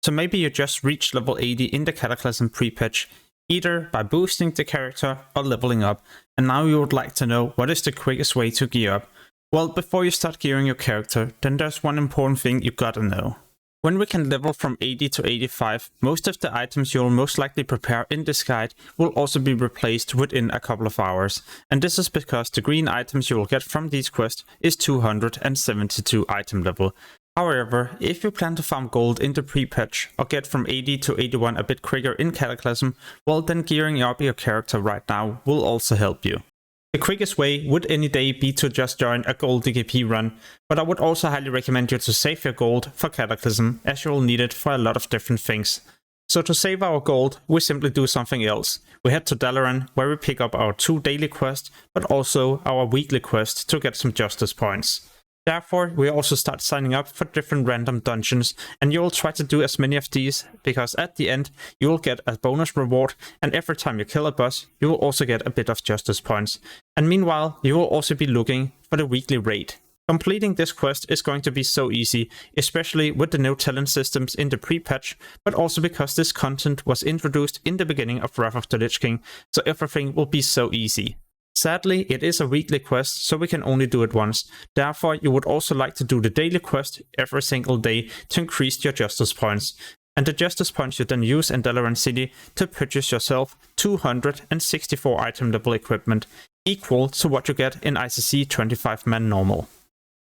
So maybe you just reached level 80 in the Cataclysm pre-patch, either by boosting the character or leveling up, and now you would like to know what is the quickest way to gear up. Well, before you start gearing your character, then there's one important thing you gotta know. When we can level from 80 to 85, most of the items you'll most likely prepare in this guide will also be replaced within a couple of hours, and this is because the green items you will get from these quests is 272 item level. However, if you plan to farm gold in the pre-patch or get from 80 to 81 a bit quicker in Cataclysm, well then gearing up your character right now will also help you. The quickest way would any day be to just join a gold DKP run, but I would also highly recommend you to save your gold for Cataclysm, as you will need it for a lot of different things. So to save our gold, we simply do something else. We head to Dalaran, where we pick up our 2 daily quests, but also our weekly quest to get some justice points. Therefore, we also start signing up for different random dungeons, and you will try to do as many of these, because at the end you will get a bonus reward, and every time you kill a boss you will also get a bit of justice points. And meanwhile you will also be looking for the weekly raid. Completing this quest is going to be so easy, especially with the new talent systems in the pre-patch, but also because this content was introduced in the beginning of Wrath of the Lich King, so everything will be so easy. Sadly, it is a weekly quest, so we can only do it once. Therefore, you would also like to do the daily quest every single day to increase your justice points. And the justice points you then use in Dalaran City to purchase yourself 264 item level equipment, equal to what you get in ICC 25-man normal.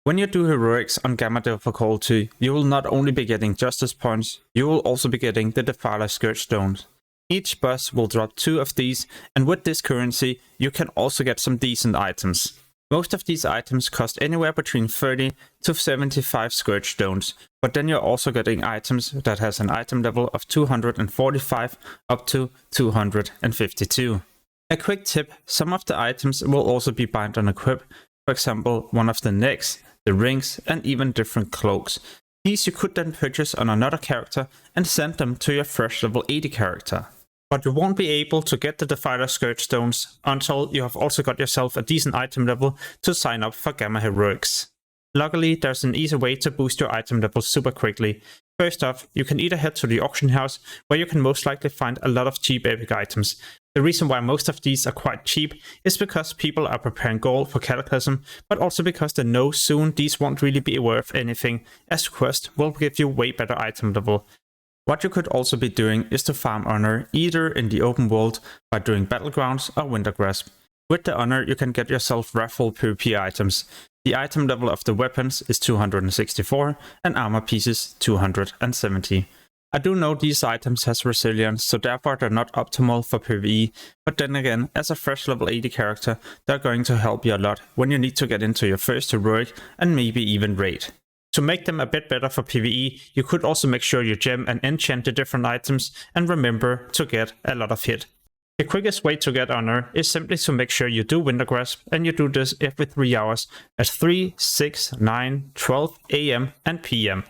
When you do heroics on Gamma difficulty, you will not only be getting justice points, you will also be getting the Defiler Scourge Stones. Each boss will drop 2 of these, and with this currency you can also get some decent items. Most of these items cost anywhere between 30 to 75 Scourge Stones, but then you're also getting items that has an item level of 245 up to 252. A quick tip, some of the items will also be bind on equip, for example one of the necks, the rings, and even different cloaks. These you could then purchase on another character and send them to your fresh level 80 character. But you won't be able to get the Defiler Scourge Stones until you have also got yourself a decent item level to sign up for Gamma Heroics. Luckily, there's an easy way to boost your item level super quickly. First off, you can either head to the auction house, where you can most likely find a lot of cheap epic items. The reason why most of these are quite cheap is because people are preparing gold for Cataclysm, but also because they know soon these won't really be worth anything, as quest will give you way better item level. What you could also be doing is to farm honor either in the open world by doing battlegrounds or winter grasp. With the honor you can get yourself raffle PvP items. The item level of the weapons is 264 and armor pieces 270. I do know these items has resilience, so therefore they're not optimal for PvE, but then again, as a fresh level 80 character, they're going to help you a lot when you need to get into your first heroic and maybe even raid. To make them a bit better for PvE, you could also make sure you gem and enchant the different items, and remember to get a lot of hit. The quickest way to get honor is simply to make sure you do winter grasp, and you do this every 3 hours at 3, 6, 9, 12 AM and PM.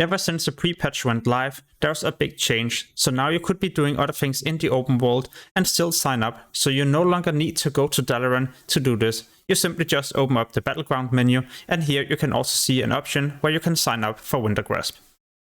Ever since the pre-patch went live, there's a big change, so now you could be doing other things in the open world and still sign up, so you no longer need to go to Dalaran to do this. You simply just open up the battleground menu, and here you can also see an option where you can sign up for winter grasp.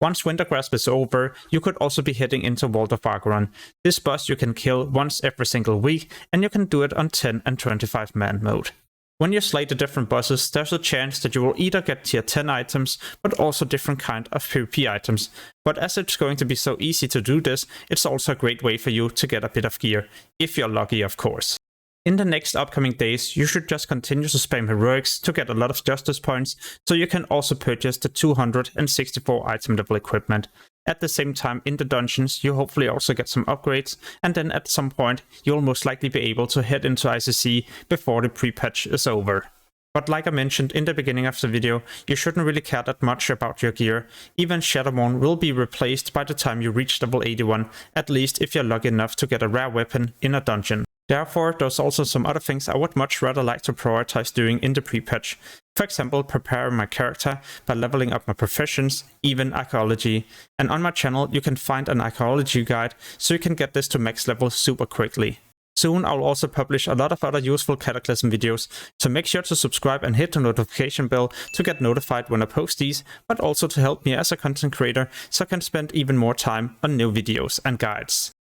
Once winter grasp is over, you could also be heading into Vault of Argoran. This boss you can kill once every single week, and you can do it on 10 and 25 man mode. When you slay the different bosses, there's a chance that you will either get tier 10 items, but also different kind of PvP items. But as it's going to be so easy to do this, it's also a great way for you to get a bit of gear, if you're lucky of course. In the next upcoming days, you should just continue to spam heroics to get a lot of justice points, so you can also purchase the 264 item level equipment. At the same time, in the dungeons, you hopefully also get some upgrades, and then at some point, you'll most likely be able to head into ICC before the pre-patch is over. But like I mentioned in the beginning of the video, you shouldn't really care that much about your gear. Even Shadowmourne will be replaced by the time you reach level 81, at least if you're lucky enough to get a rare weapon in a dungeon. Therefore, there's also some other things I would much rather like to prioritize doing in the pre-patch. For example, preparing my character by leveling up my professions, even archaeology. And on my channel you can find an archaeology guide, so you can get this to max level super quickly. Soon I will also publish a lot of other useful Cataclysm videos, so make sure to subscribe and hit the notification bell to get notified when I post these, but also to help me as a content creator so I can spend even more time on new videos and guides.